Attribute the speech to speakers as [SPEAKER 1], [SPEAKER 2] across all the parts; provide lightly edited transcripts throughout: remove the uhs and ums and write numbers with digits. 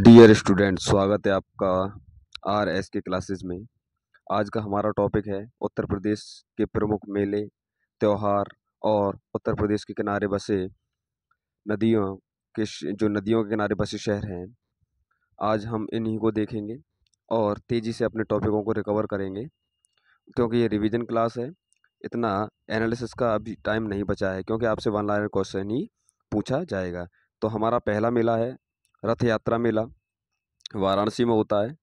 [SPEAKER 1] Dear student, स्वागत है आपका आर एस के क्लासेस में। आज का हमारा टॉपिक है उत्तर प्रदेश के प्रमुख मेले, त्योहार और उत्तर प्रदेश के किनारे बसे नदियों जो नदियों के किनारे बसे शहर हैं। आज हम इन्हीं को देखेंगे और तेज़ी से अपने टॉपिकों को रिकवर करेंगे, क्योंकि ये रिवीजन क्लास है। इतना एनालिसिस का अभी टाइम नहीं बचा है, क्योंकि आपसे वन लाइनर क्वेश्चन ही पूछा जाएगा। तो हमारा पहला मेला है रथ यात्रा मेला, वाराणसी में होता है।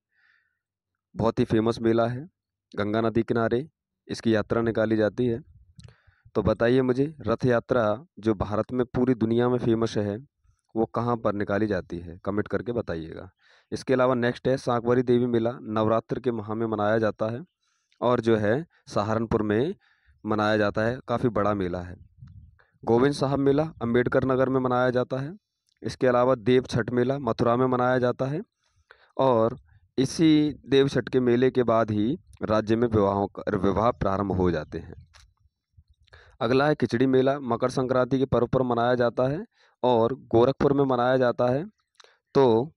[SPEAKER 1] बहुत ही फेमस मेला है, गंगा नदी किनारे इसकी यात्रा निकाली जाती है। तो बताइए मुझे, रथ यात्रा जो भारत में पूरी दुनिया में फेमस है, वो कहाँ पर निकाली जाती है? कमेंट करके बताइएगा। इसके अलावा नेक्स्ट है सांकवरी देवी मेला, नवरात्र के माह में मनाया जाता है और जो है सहारनपुर में मनाया जाता है, काफ़ी बड़ा मेला है। गोविंद साहब मेला अम्बेडकर नगर में मनाया जाता है। इसके अलावा देव छठ मेला मथुरा में मनाया जाता है और इसी देव छठ के मेले के बाद ही राज्य में विवाह प्रारंभ हो जाते हैं। अगला है खिचड़ी मेला, मकर संक्रांति के पर्व पर मनाया जाता है और गोरखपुर में मनाया जाता है। तो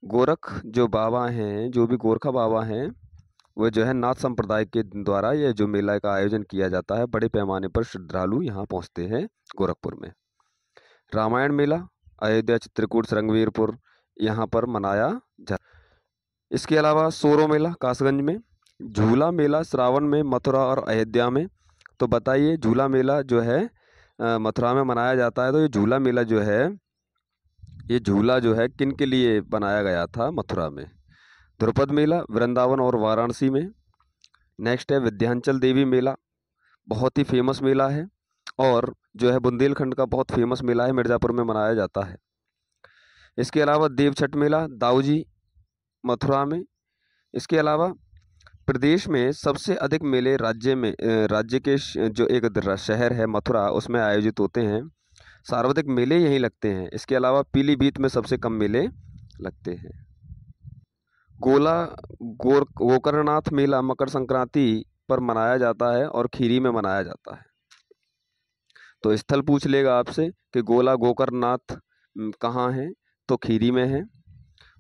[SPEAKER 1] गोरख जो बाबा हैं, जो भी गोरखा बाबा हैं, वो जो है नाथ संप्रदाय के द्वारा ये जो मेला का आयोजन किया जाता है। बड़े पैमाने पर श्रद्धालु यहाँ पहुँचते हैं गोरखपुर में। रामायण मेला अयोध्या, चित्रकूट, श्रृंगवीरपुर यहाँ पर मनाया जाता है। इसके अलावा सोरो मेला कासगंज में, झूला मेला श्रावण में मथुरा और अयोध्या में। तो बताइए, झूला मेला जो है मथुरा में मनाया जाता है, तो ये झूला मेला जो है, ये झूला जो है किन के लिए बनाया गया था? मथुरा में। ध्रुपद मेला वृंदावन और वाराणसी में। नेक्स्ट है विंध्याचल देवी मेला, बहुत ही फेमस मेला है और जो है बुंदेलखंड का बहुत फेमस मेला है, मिर्ज़ापुर में मनाया जाता है। इसके अलावा देवछठ मेला दाऊजी, मथुरा में। इसके अलावा प्रदेश में सबसे अधिक मेले राज्य के जो एक शहर है मथुरा, उसमें आयोजित होते हैं। सार्वजनिक मेले यहीं लगते हैं। इसके अलावा पीलीभीत में सबसे कम मेले लगते हैं। गोकर्णनाथ मेला मकर संक्रांति पर मनाया जाता है और खीरी में मनाया जाता है। तो स्थल पूछ लेगा आपसे कि गोकर्णनाथ कहाँ है, तो खीरी में है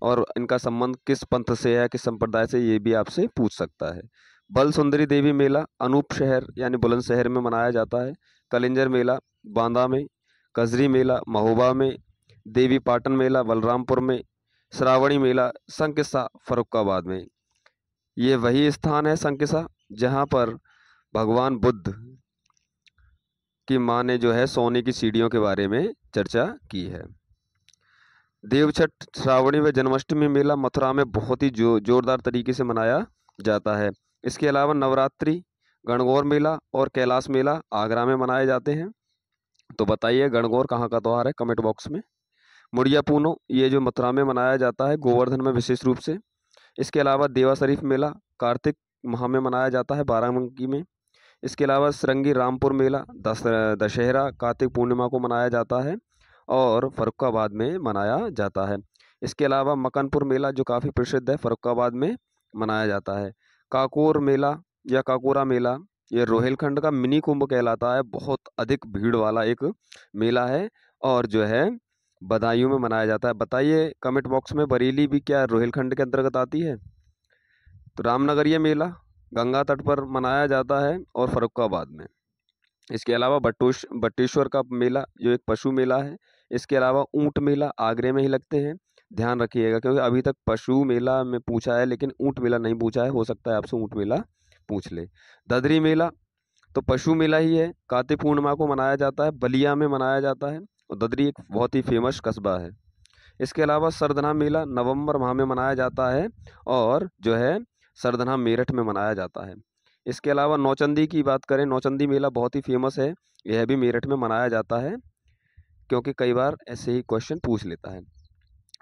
[SPEAKER 1] और इनका संबंध किस पंथ से है, किस संप्रदाय से, ये भी आपसे पूछ सकता है। बल सुंदरी देवी मेला अनूप शहर यानी बुलंदशहर में मनाया जाता है। कलिंजर मेला बांदा में। कजरी मेला महोबा में। देवी पाटन मेला बलरामपुर में। श्रावणी मेला संकिसा फर्रुखाबाद में। ये वही स्थान है संकिसा जहाँ पर भगवान बुद्ध की माँ ने जो है सोने की सीढ़ियों के बारे में चर्चा की है। देवछठ श्रावणी व जन्माष्टमी मेला मथुरा में बहुत ही जोरदार तरीके से मनाया जाता है। इसके अलावा नवरात्रि, गणगौर मेला और कैलाश मेला आगरा में मनाए जाते हैं। तो बताइए गणगौर कहाँ का त्यौहार है? कमेंट बॉक्स में। मुड़िया पूनो ये जो मथुरा में मनाया जाता है, गोवर्धन में विशेष रूप से। इसके अलावा देवा शरीफ मेला कार्तिक माह में मनाया जाता है, बाराबंकी में। इसके अलावा श्रृंगी रामपुर मेला दशहरा कार्तिक पूर्णिमा को मनाया जाता है और फर्रुखाबाद में मनाया जाता है। इसके अलावा मकनपुर मेला जो काफ़ी प्रसिद्ध है, फर्रुखाबाद में मनाया जाता है। काकोर मेला या काकोरा मेला ये रोहिलखंड का मिनी कुंभ कहलाता है। बहुत अधिक भीड़ वाला एक मेला है और जो है बदायूं में मनाया जाता है। बताइए कमेंट बॉक्स में, बरेली भी क्या रोहिलखंड के अंतर्गत आती है? तो रामनगरिया मेला गंगा तट पर मनाया जाता है और फर्रुखाबाद में। इसके अलावा बटेश्वर का मेला जो एक पशु मेला है। इसके अलावा ऊंट मेला आगरे में ही लगते हैं, ध्यान रखिएगा, क्योंकि अभी तक पशु मेला में पूछा है लेकिन ऊंट मेला नहीं पूछा है। हो सकता है आपसे ऊंट मेला पूछ ले। ददरी मेला तो पशु मेला ही है, कार्तिक पूर्णिमा को मनाया जाता है, बलिया में मनाया जाता है और ददरी एक बहुत ही फेमस कस्बा है। इसके अलावा सरधना मेला नवंबर माह में मनाया जाता है और जो है सरधना मेरठ में मनाया जाता है। इसके अलावा नौचंदी की बात करें, नौचंदी मेला बहुत ही फेमस है, यह भी मेरठ में मनाया जाता है, क्योंकि कई बार ऐसे ही क्वेश्चन पूछ लेता है।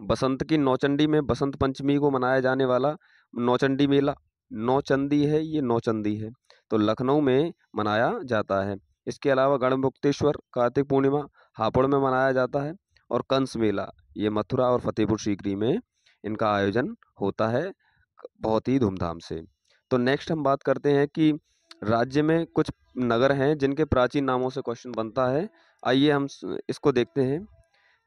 [SPEAKER 1] बसंत की नौचंडी में बसंत पंचमी को मनाया जाने वाला नौचंडी मेला, नौचंदी है ये, नौचंदी है, तो लखनऊ में मनाया जाता है। इसके अलावा गढ़मुक्तेश्वर कार्तिक पूर्णिमा हापुड़ में मनाया जाता है और कंस मेला ये मथुरा और फतेहपुर सीकरी में इनका आयोजन होता है बहुत ही धूमधाम से। तो नेक्स्ट हम बात करते हैं कि राज्य में कुछ नगर हैं जिनके प्राचीन नामों से क्वेश्चन बनता है। आइए हम इसको देखते हैं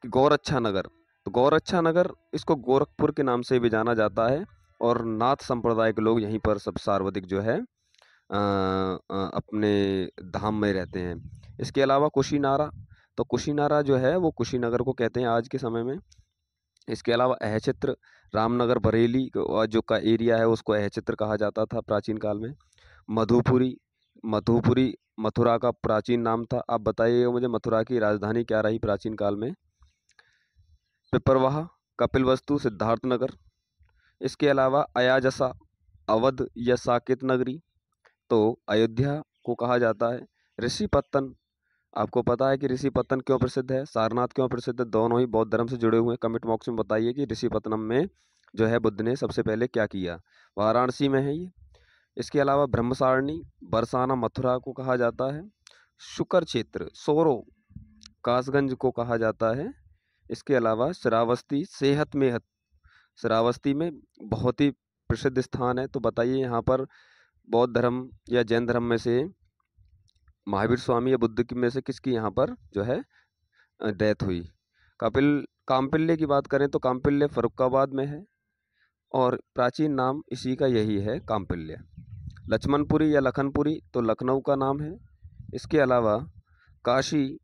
[SPEAKER 1] कि गौरक्षा नगर तो गौरक्षा नगर इसको गोरखपुर के नाम से भी जाना जाता है और नाथ संप्रदाय के लोग यहीं पर सब सर्वाधिक जो है अपने धाम में रहते हैं। इसके अलावा कुशीनारा, तो कुशीनारा जो है वो कुशीनगर को कहते हैं आज के समय में। इसके अलावा अहचित्र, रामनगर बरेली जो का एरिया है उसको अहचित्र कहा जाता था प्राचीन काल में। मधुपुरी, मधुपुरी मथुरा का प्राचीन नाम था। आप बताइएगा मुझे मथुरा की राजधानी क्या रही प्राचीन काल में। पिपरवाह, कपिलवस्तु, सिद्धार्थनगर। इसके अलावा अयाजसा, अवध या साकेत नगरी, तो अयोध्या को कहा जाता है। ऋषिपत्तन, आपको पता है कि ऋषिपत्तन क्यों प्रसिद्ध है, सारनाथ क्यों प्रसिद्ध है, दोनों ही बौद्ध धर्म से जुड़े हुए हैं। कमेंट बॉक्स में बताइए कि ऋषिपत्तनम में जो है बुद्ध ने सबसे पहले क्या किया। वाराणसी में है ये। इसके अलावा ब्रह्मसारणी, बरसाना मथुरा को कहा जाता है। शुकर क्षेत्र, सोरो, कासगंज को कहा जाता है। इसके अलावा श्रावस्ती, सेहत में श्रावस्ती में बहुत ही प्रसिद्ध स्थान है। तो बताइए यहाँ पर बौद्ध धर्म या जैन धर्म में से महावीर स्वामी या बुद्ध की में से किसकी यहाँ पर जो है डेथ हुई। काम्पिल्य की बात करें तो काम्पिल्य फर्रुखाबाद में है और प्राचीन नाम इसी का यही है, काम्पिल्य। लक्ष्मणपुरी या लखनपुरी, तो लखनऊ का नाम है। इसके अलावा काशी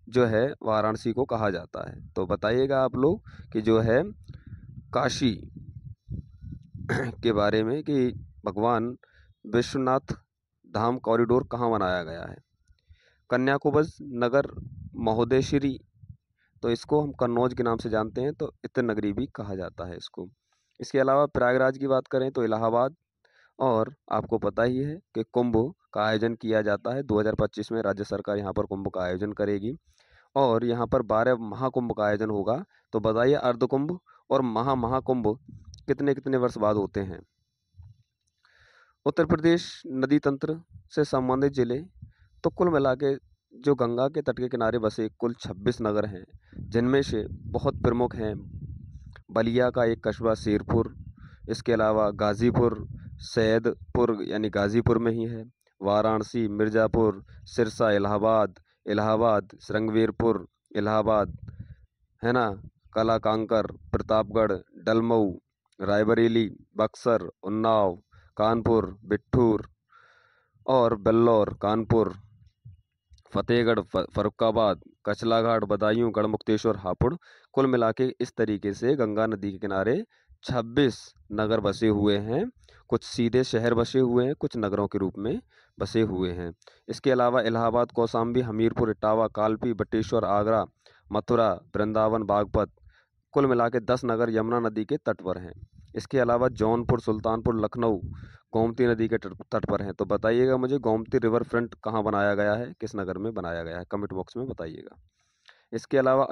[SPEAKER 1] जो है वाराणसी को कहा जाता है। तो बताइएगा आप लोग कि जो है काशी के बारे में कि भगवान विश्वनाथ धाम कॉरिडोर कहाँ बनाया गया है। कन्याकुब्ज नगर महोदयश्री, तो इसको हम कन्नौज के नाम से जानते हैं, तो इत्र नगरी भी कहा जाता है इसको। इसके अलावा प्रयागराज की बात करें तो इलाहाबाद, और आपको पता ही है कि कुंभ का आयोजन किया जाता है 2025 में। राज्य सरकार यहाँ पर कुंभ का आयोजन करेगी और यहाँ पर 12 महाकुंभ का आयोजन होगा। तो बताइए अर्धकुंभ और महाकुंभ कितने कितने वर्ष बाद होते हैं। उत्तर प्रदेश नदी तंत्र से संबंधित जिले, तो कुल मिला के जो गंगा के तट के किनारे बसे कुल 26 नगर हैं, जिनमें से बहुत प्रमुख हैं बलिया का एक कस्बा शेरपुर, इसके अलावा गाज़ीपुर, सैदपुर यानी गाज़ीपुर में ही है, वाराणसी, मिर्ज़ापुर, सिरसा, इलाहाबाद, श्रृंगवीरपुर, इलाहाबाद, है ना, कला कांकर, प्रतापगढ़, डलमऊ, रायबरेली, बक्सर, उन्नाव, कानपुर, बिट्ठूर और बेल्लौर, कानपुर, फतेहगढ़, फर्रुखाबाद, कचलाघाट, बदायूं, गढ़मुक्तेश्वर, हापुड़। कुल मिला के इस तरीके से गंगा नदी के किनारे 26 नगर बसे हुए हैं। कुछ सीधे शहर बसे हुए हैं, कुछ नगरों के रूप में बसे हुए हैं। इसके अलावा इलाहाबाद, कौशाम्बी, हमीरपुर, इटावा, कालपी, बटेश्वर, आगरा, मथुरा, वृंदावन, बागपत, कुल मिला के 10 नगर यमुना नदी के तट पर हैं। इसके अलावा जौनपुर, सुल्तानपुर, लखनऊ गोमती नदी के तट पर हैं। तो बताइएगा मुझे गोमती रिवर फ्रंट कहाँ बनाया गया है, किस नगर में बनाया गया है, कमेंट बॉक्स में बताइएगा। इसके अलावा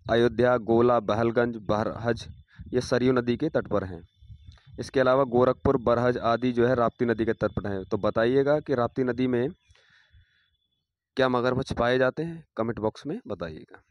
[SPEAKER 1] अयोध्या, गोला, बहलगंज, बरहज ये सरयू नदी के तट पर हैं। इसके अलावा गोरखपुर, बरहज आदि जो है राप्ती नदी के तट पर हैं। तो बताइएगा कि राप्ती नदी में क्या मगरमच्छ पाए जाते हैं, कमेंट बॉक्स में बताइएगा।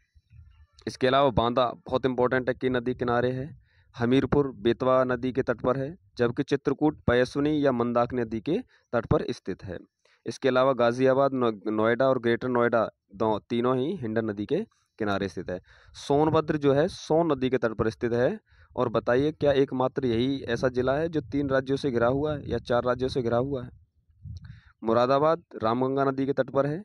[SPEAKER 1] इसके अलावा बांदा बहुत इंपॉर्टेंट है कि नदी किनारे है। हमीरपुर बेतवा नदी के तट पर है, जबकि चित्रकूट पयसुनी या मंदाकिनी नदी के तट पर स्थित है। इसके अलावा गाजियाबाद, नोएडा और ग्रेटर नोएडा तीनों ही हिंडन नदी के किनारे स्थित है। सोनभद्र जो है सोन नदी के तट पर स्थित है। और बताइए क्या एकमात्र यही ऐसा जिला है जो 3 राज्यों से घिरा हुआ है या 4 राज्यों से घिरा हुआ है। मुरादाबाद रामगंगा नदी के तट पर है,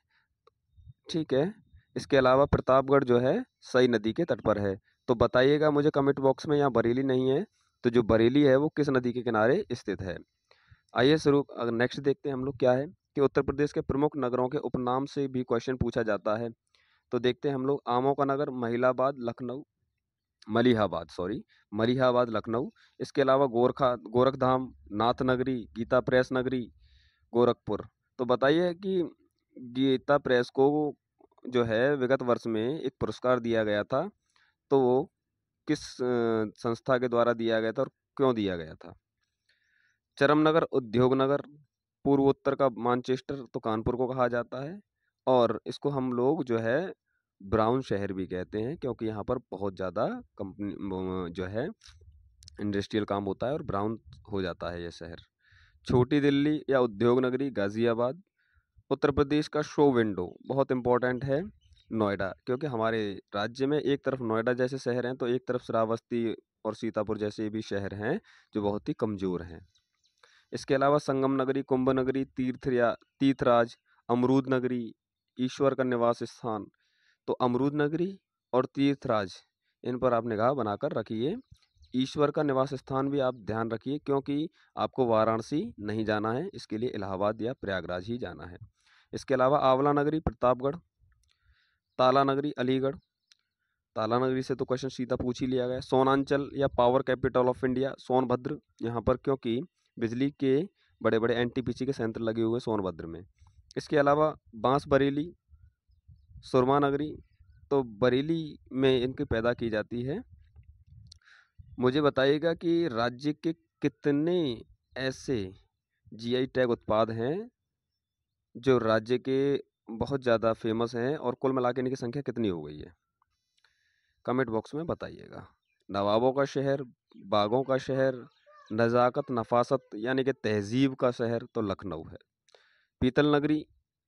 [SPEAKER 1] ठीक है। इसके अलावा प्रतापगढ़ जो है सई नदी के तट पर है। तो बताइएगा मुझे कमेंट बॉक्स में, यहाँ बरेली नहीं है तो जो बरेली है वो किस नदी के किनारे स्थित है। आइए शुरू नेक्स्ट देखते हैं हम लोग क्या है कि उत्तर प्रदेश के प्रमुख नगरों के उपनाम से भी क्वेश्चन पूछा जाता है। तो देखते हैं हम लोग आमों का नगर मलिहाबाद लखनऊ। इसके अलावा गोरखधाम, नाथ नगरी, गीता प्रेस नगरी, गोरखपुर। तो बताइए कि गीता प्रेस को जो है विगत वर्ष में एक पुरस्कार दिया गया था, तो वो किस संस्था के द्वारा दिया गया था और क्यों दिया गया था। चरमनगर उद्योग नगर, पूर्वोत्तर का मानचेस्टर, तो कानपुर को कहा जाता है। और इसको हम लोग जो है ब्राउन शहर भी कहते हैं, क्योंकि यहाँ पर बहुत ज़्यादा कंपनी जो है इंडस्ट्रियल काम होता है और ब्राउन हो जाता है यह शहर। छोटी दिल्ली या उद्योग नगरी गाज़ियाबाद। उत्तर प्रदेश का शो विंडो बहुत इंपॉर्टेंट है नोएडा, क्योंकि हमारे राज्य में एक तरफ नोएडा जैसे शहर हैं तो एक तरफ श्रावस्ती और सीतापुर जैसे भी शहर हैं जो बहुत ही कमज़ोर हैं। इसके अलावा संगम नगरी, कुंभ नगरी, तीर्थराज, अमरूद नगरी, ईश्वर का निवास स्थान। तो अमरूद नगरी और तीर्थराज, इन पर आप निगाह बनाकर रखिए। ईश्वर का निवास स्थान भी आप ध्यान रखिए, क्योंकि आपको वाराणसी नहीं जाना है, इसके लिए इलाहाबाद या प्रयागराज ही जाना है। इसके अलावा आंवला नगरी प्रतापगढ़, ताला नगरी अलीगढ़। ताला नगरी से तो क्वेश्चन सीधा पूछ ही लिया गया। सोनांचल या power capital of India, Sonbhadra, यहाँ पर क्योंकि बिजली के बड़े बड़े एनटीपीसी के संयंत्र लगे हुए हैं सोनभद्र में। इसके अलावा बांसबरेली, सुरमा नगरी, तो बरेली में इनकी पैदा की जाती है। मुझे बताइएगा कि राज्य के कितने ऐसे जीआई टैग उत्पाद हैं जो राज्य के बहुत ज़्यादा फेमस हैं और कुल मिला के इनकी संख्या कितनी हो गई है, कमेंट बॉक्स में बताइएगा। नवाबों का शहर, बागों का शहर, नज़ाकत नफासत यानी कि तहजीब का शहर, तो लखनऊ है। पीतल नगरी,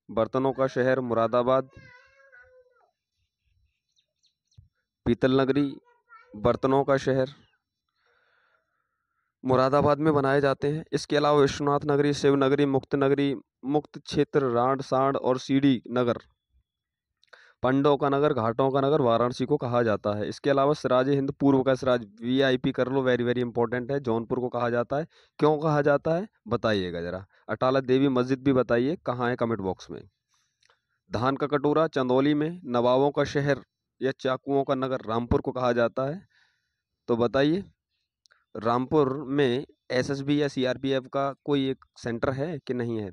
[SPEAKER 1] बर्तनों का शहर, मुरादाबाद। पीतल नगरी, बर्तनों का शहर, मुरादाबाद में बनाए जाते हैं। इसके अलावा विश्वनाथ नगरी, शिव नगरी, मुक्त क्षेत्र, राड सांड और सीडी नगर, पंडों का नगर, घाटों का नगर, वाराणसी को कहा जाता है। इसके अलावा सिराज हिंद, पूर्व का सिराज, वीआईपी कर लो, वेरी वेरी इंपॉर्टेंट है, जौनपुर को कहा जाता है। क्यों कहा जाता है बताइएगा जरा। अटाला देवी मस्जिद भी बताइए कहाँ है, कमेंट बॉक्स में। धान का कटोरा, चंदौली में। नवाबों का शहर या चाकुओं का नगर, रामपुर को कहा जाता है, तो बताइए रामपुर में एसएसबी या सीआरपीएफ का कोई एक सेंटर है कि नहीं है।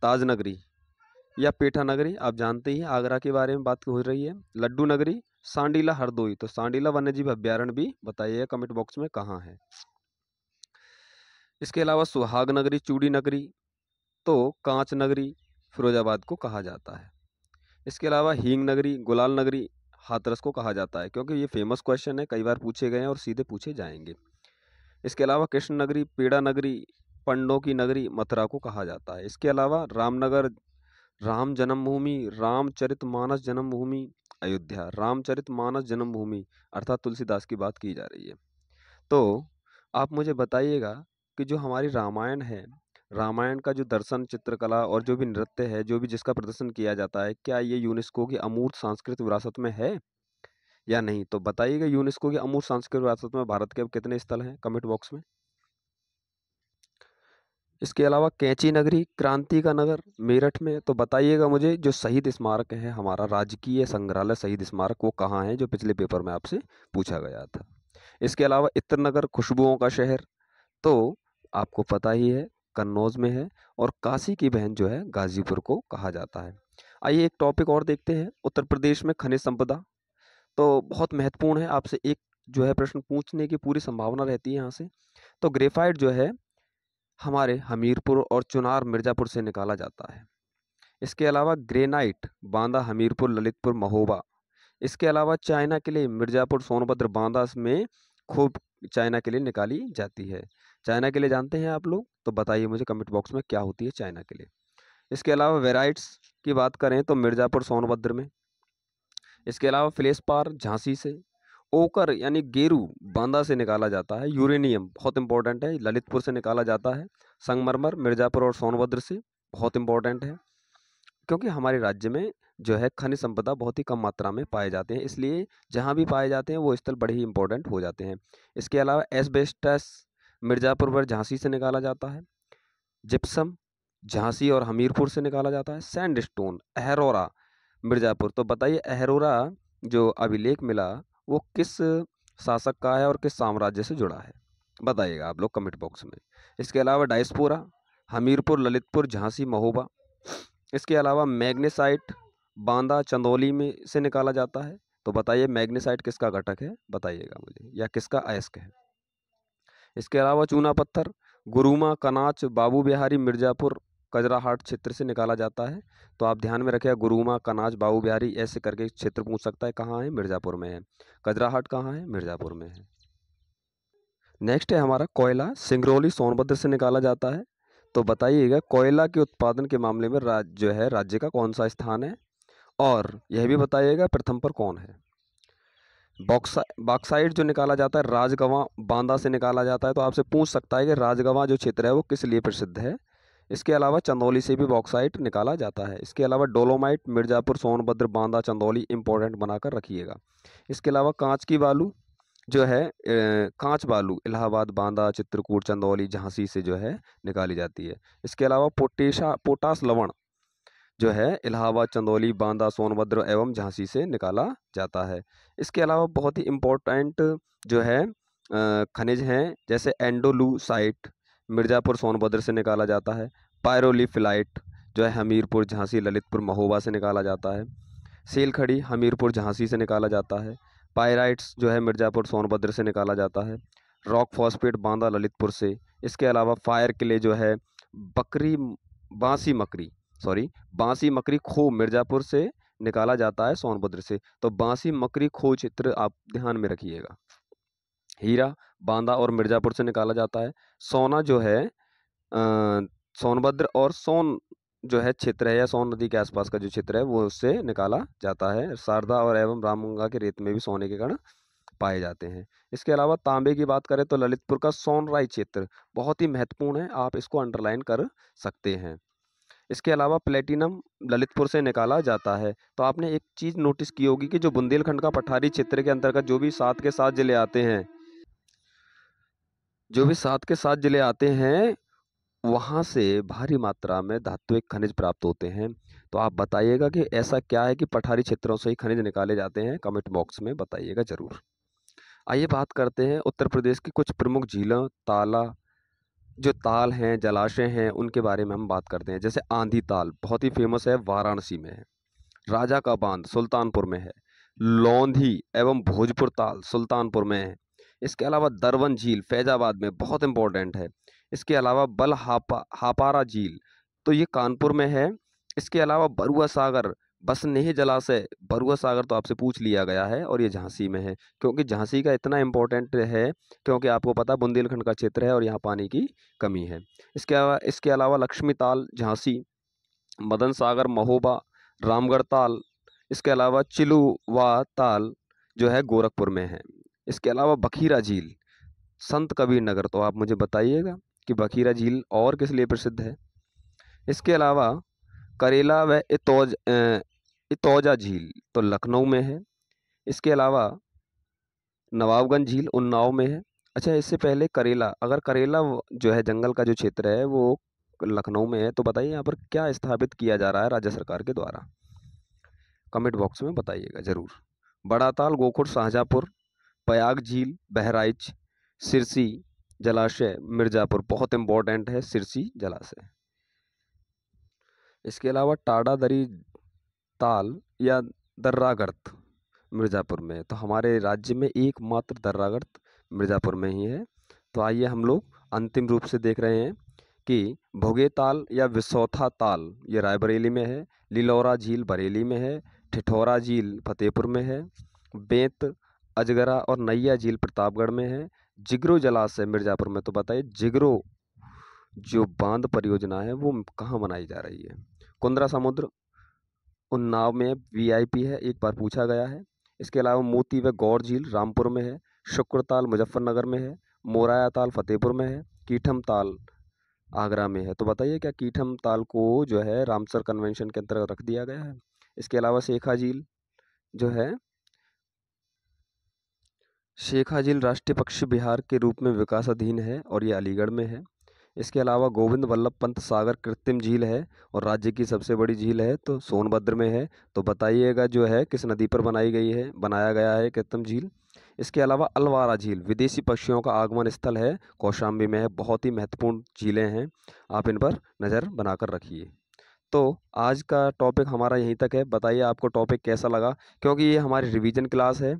[SPEAKER 1] ताज नगरी या पेठा नगरी, आप जानते ही हैं, आगरा के बारे में बात हो रही है। लड्डू नगरी, सांडीला हरदोई, तो सांडीला वन्यजीव अभ्यारण्य भी बताइएगा कमेंट बॉक्स में कहाँ है। इसके अलावा सुहाग नगरी, चूड़ी नगरी, तो कांच नगरी, फिरोजाबाद को कहा जाता है। इसके अलावा हींग नगरी, गुलाल नगरी, हाथरस को कहा जाता है, क्योंकि ये फेमस क्वेश्चन है, कई बार पूछे गए हैं और सीधे पूछे जाएंगे। इसके अलावा कृष्ण नगरी, पेड़ा नगरी, पंडों की नगरी, मथुरा को कहा जाता है। इसके अलावा रामनगर, राम जन्मभूमि, रामचरितमानस जन्मभूमि, अयोध्या, रामचरितमानस जन्मभूमि, अर्थात तुलसीदास की बात की जा रही है। तो आप मुझे बताइएगा कि जो हमारी रामायण है, रामायण का जो दर्शन, चित्रकला और जो भी नृत्य है, जो भी जिसका प्रदर्शन किया जाता है, क्या ये यूनेस्को की अमूर्त सांस्कृतिक विरासत में है या नहीं? तो बताइएगा यूनेस्को की अमूर्त सांस्कृतिक विरासत में भारत के अब कितने स्थल हैं, कमेंट बॉक्स में। इसके अलावा कैंची नगरी, क्रांति का नगर, मेरठ में, तो बताइएगा मुझे जो शहीद स्मारक है हमारा राजकीय संग्रहालय शहीद स्मारक, वो कहाँ है, जो पिछले पेपर में आपसे पूछा गया था। इसके अलावा इत्र नगर, खुशबुओं का शहर, तो आपको पता ही है कन्नौज में है। और काशी की बहन जो है गाजीपुर को कहा जाता है। आइए एक टॉपिक और देखते हैं, उत्तर प्रदेश में खनिज संपदा, तो बहुत महत्वपूर्ण है, आपसे एक जो है प्रश्न पूछने की पूरी संभावना रहती है यहाँ से। तो ग्रेफाइट जो है हमारे हमीरपुर और चुनार मिर्ज़ापुर से निकाला जाता है। इसके अलावा ग्रेनाइट, बांदा, हमीरपुर, ललितपुर, महोबा। इसके अलावा चाइना के लिए मिर्ज़ापुर, सोनभद्र, बांदा में खूब चाइना के लिए निकाली जाती है। चाइना के लिए जानते हैं आप लोग? तो बताइए मुझे कमेंट बॉक्स में क्या होती है चाइना के लिए। इसके अलावा वेराइट्स की बात करें तो मिर्ज़ापुर, सोनभद्र में। इसके अलावा फ्लेशपार झांसी से। ओकर यानी गेरू बांदा से निकाला जाता है। यूरेनियम बहुत इंपॉर्टेंट है, ललितपुर से निकाला जाता है। संगमरमर मिर्ज़ापुर और सोनभद्र से, बहुत इंपॉर्टेंट है, क्योंकि हमारे राज्य में जो है खनिज संपदा बहुत ही कम मात्रा में पाए जाते हैं, इसलिए जहाँ भी पाए जाते हैं वो स्थल बड़े ही इंपॉर्टेंट हो जाते हैं। इसके अलावा एस्बेस्टस मिर्ज़ापुर पर झांसी से निकाला जाता है। जिप्सम झांसी और हमीरपुर से निकाला जाता है। सैंडस्टोन अहरोरा मिर्ज़ापुर, तो बताइए अहरोरा जो अभिलेख मिला वो किस शासक का है और किस साम्राज्य से जुड़ा है, बताइएगा आप लोग कमेंट बॉक्स में। इसके अलावा डायस्पोरा हमीरपुर, ललितपुर, झांसी, महोबा। इसके अलावा मैग्नेसाइट बांदा, चंदौली में से निकाला जाता है, तो बताइए मैग्नेसाइट किसका घटक है, बताइएगा मुझे, या किसका अयस्क है। इसके अलावा चूना पत्थर गुरुमा, कनाच, बाबू बिहारी, मिर्ज़ापुर, कजराहाट क्षेत्र से निकाला जाता है। तो आप ध्यान में रखिएगा, गुरुमा, कनाज, बाबू बिहारी ऐसे करके क्षेत्र पूछ सकता है, कहाँ है, मिर्ज़ापुर में है। कजराहाट कहाँ है, मिर्ज़ापुर में है। नेक्स्ट है हमारा कोयला, सिंगरौली, सोनभद्र से निकाला जाता है। तो बताइएगा कोयला के उत्पादन के मामले में जो है राज्य का कौन सा स्थान है और यह भी बताइएगा प्रथम पर कौन है। बॉक्साइट जो निकाला जाता है राजगंवा बांदा से निकाला जाता है, तो आपसे पूछ सकता है कि राजगंवा जो क्षेत्र है वो किस लिए प्रसिद्ध है। इसके अलावा चंदौली से भी बॉक्साइट निकाला जाता है। इसके अलावा डोलोमाइट मिर्ज़ापुर सोनभद्र बांदा चंदौली इंपॉर्टेंट बनाकर रखिएगा। इसके अलावा कांच की बालू जो है कांच बालू इलाहाबाद बांदा चित्रकूट चंदौली झांसी से जो है निकाली जाती है। इसके अलावा पोटास लवण जो है इलाहाबाद चंदौली बांदा सोनभद्र एवं झांसी से निकाला जाता है। इसके अलावा बहुत ही इम्पोर्टेंट जो है खनिज हैं, जैसे एंडोलूसाइट मिर्ज़ापुर सोनभद्र से निकाला जाता है। पायरोलिफिलाइट जो है हमीरपुर झांसी ललितपुर महोबा से निकाला जाता है। सेलखड़ी हमीरपुर झांसी से निकाला जाता है। पायराइट्स जो है मिर्ज़ापुर सोनभद्र से निकाला जाता है। रॉक फॉस्फेट बांदा ललितपुर से। इसके अलावा फायर किले जो है बकरी बांसी मकरी बांसी मकरी खो मिर्ज़ापुर से निकाला जाता है सोनभद्र से। तो बांसी मकरी खो चित्र आप ध्यान में रखिएगा। हीरा बांदा और मिर्ज़ापुर से निकाला जाता है। सोना जो है सोनभद्र और सोन जो है क्षेत्र है या सोन नदी के आसपास का जो क्षेत्र है वो उससे निकाला जाता है। शारदा और एवं रामगंगा के रेत में भी सोने के कण पाए जाते हैं। इसके अलावा तांबे की बात करें तो ललितपुर का सोनराई क्षेत्र बहुत ही महत्वपूर्ण है, आप इसको अंडरलाइन कर सकते हैं। इसके अलावा प्लेटिनम ललितपुर से निकाला जाता है। तो आपने एक चीज़ नोटिस की होगी कि जो बुंदेलखंड का पठारी क्षेत्र के अंतर्गत जो भी 7 के 7 जिले आते हैं वहाँ से भारी मात्रा में धात्विक खनिज प्राप्त होते हैं। तो आप बताइएगा कि ऐसा क्या है कि पठारी क्षेत्रों से ही खनिज निकाले जाते हैं, कमेंट बॉक्स में बताइएगा ज़रूर। आइए बात करते हैं उत्तर प्रदेश की कुछ प्रमुख झीलों जो ताल हैं जलाशय हैं उनके बारे में हम बात करते हैं। जैसे आंधी ताल बहुत ही फेमस है, वाराणसी में है। राजा का बांध सुल्तानपुर में है। लौंधी एवं भोजपुर ताल सुल्तानपुर में है। इसके अलावा दरवन झील फैजाबाद में बहुत इंपॉर्टेंट है। इसके अलावा हापारा झील तो ये कानपुर में है। इसके अलावा बरुआ सागर बसनेह जलाशय बरुआ सागर तो आपसे पूछ लिया गया है और ये झांसी में है। क्योंकि झांसी का इतना इम्पोर्टेंट है क्योंकि आपको पता बुंदेलखंड का क्षेत्र है और यहाँ पानी की कमी है। इसके अलावा लक्ष्मी ताल झांसी, मदन सागर महोबा, रामगढ़ ताल, इसके अलावा चिलुवा ताल जो है गोरखपुर में है। इसके अलावा बखीरा झील संत कबीर नगर, तो आप मुझे बताइएगा कि बखीरा झील और किस लिए प्रसिद्ध है। इसके अलावा करेला व इतौजा झील तो लखनऊ में है। इसके अलावा नवाबगंज झील उन्नाव में है। अच्छा, इससे पहले अगर करेला जो है जंगल का जो क्षेत्र है वो लखनऊ में है, तो बताइए यहाँ पर क्या स्थापित किया जा रहा है राज्य सरकार के द्वारा, कमेंट बॉक्स में बताइएगा ज़रूर। बड़ा ताल गोखुर शाहजहाँपुर, प्रयाग झील बहराइच, सिरसी जलाशय मिर्ज़ापुर बहुत इंपॉर्टेंट है सिरसी जलाशय। इसके अलावा टाडादरी ताल या दर्रागर्त मिर्ज़ापुर में, तो हमारे राज्य में एकमात्र दर्रागर्त मिर्ज़ापुर में ही है। तो आइए हम लोग अंतिम रूप से देख रहे हैं कि भोगे ताल या विसौथा ताल ये रायबरेली में है। लिलौरा झील बरेली में है। ठिठौरा झील फतेहपुर में है। बेंत अजगरा और नैया झील प्रतापगढ़ में है। जिगरो जलाशय मिर्ज़ापुर में, तो बताइए जिगरो जो बांध परियोजना है वो कहाँ बनाई जा रही है। कुंद्रा समुद्र उन्नाव में वीआईपी है, एक बार पूछा गया है। इसके अलावा मोती व गौर झील रामपुर में है। शुक्रताल मुजफ्फरनगर में है। मोराया ताल फतेहपुर में है। कीठम ताल आगरा में है। तो बताइए क्या कीठम ताल को जो है रामसर कन्वेंशन के अंतर्गत रख दिया गया है। इसके अलावा शेखा झील जो है शेखा झील राष्ट्रीय पक्षी विहार के रूप में विकासाधीन है और ये अलीगढ़ में है। इसके अलावा गोविंद वल्लभ पंत सागर कृत्रिम झील है और राज्य की सबसे बड़ी झील है तो सोनभद्र में है। तो बताइएगा जो है किस नदी पर बनाया गया है कृत्रिम झील। इसके अलावा अलवारा झील विदेशी पक्षियों का आगमन स्थल है, कौशाम्बी में है। बहुत ही महत्वपूर्ण झीलें हैं, आप इन पर नज़र बनाकर रखिए। तो आज का टॉपिक हमारा यहीं तक है। बताइए आपको टॉपिक कैसा लगा, क्योंकि ये हमारी रिवीजन क्लास है।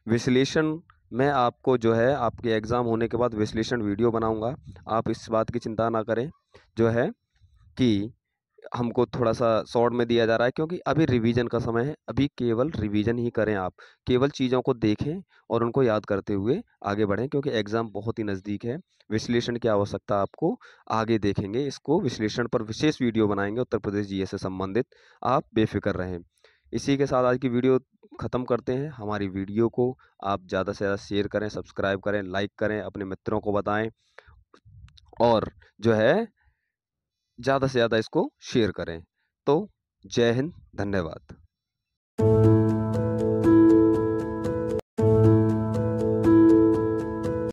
[SPEAKER 1] विश्लेषण मैं आपको जो है आपके एग्ज़ाम होने के बाद विश्लेषण वीडियो बनाऊंगा। आप इस बात की चिंता ना करें जो है कि हमको थोड़ा सा शॉर्ट में दिया जा रहा है, क्योंकि अभी रिवीजन का समय है। अभी केवल रिवीजन ही करें, आप केवल चीज़ों को देखें और उनको याद करते हुए आगे बढ़ें, क्योंकि एग्ज़ाम बहुत ही नज़दीक है। विश्लेषण की आवश्यकता आपको आगे देखेंगे, इसको विश्लेषण पर विशेष वीडियो बनाएंगे उत्तर प्रदेश जीएस से संबंधित। आप बेफिक्र रहें। इसी के साथ आज की वीडियो ख़त्म करते हैं। हमारी वीडियो को आप ज़्यादा से ज़्यादा शेयर करें, सब्सक्राइब करें, लाइक करें, अपने मित्रों को बताएं और जो है ज़्यादा से ज़्यादा इसको शेयर करें। तो जय हिंद, धन्यवाद।